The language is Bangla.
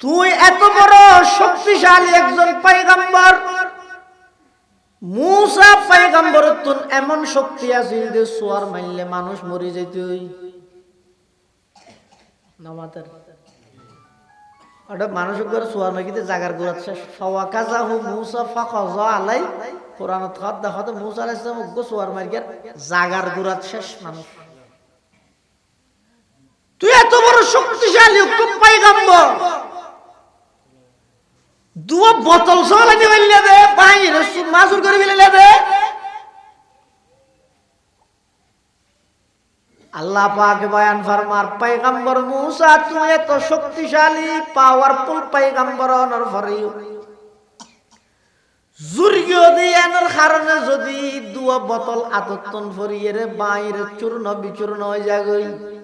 তুই এত বড় শক্তিশালী একজন পয়গম্বর, মূসা পয়গম্বর, তুন এমন শক্তি আছে যে সোয়ার মারলে মানুষ মরে যেত। নামাতের ওটা মানুষ করে সোয়ার মাইকিতে জাগার গুড়াত শেষ ফাওয়াকাজাহু মূসা ফাকাযা আলাই। কোরআনত খাত দেখাতে মূসা আলাইহিস সালাম গো সোয়ার মাইকির জাগার গুড়াত শেষ মানুষ। তুই এত বড় শক্তিশালী পয়গম্বর, দুয়া বোতল সলাতে বললে দে বাইরে মাসুর করে ফেলে দে। আল্লাহ পাক বয়ান ফরমার পয়গম্বর মূসা তুই এত শক্তিশালী পাওয়ারফুল পয়গম্বর হওয়ার পরেও জুরিও দিয়ানোর কারণে যদি দুয়া বোতল আততন ফরিয়ে রে বাইরে চূর্ণ বিচূর্ণ হয়ে যায়।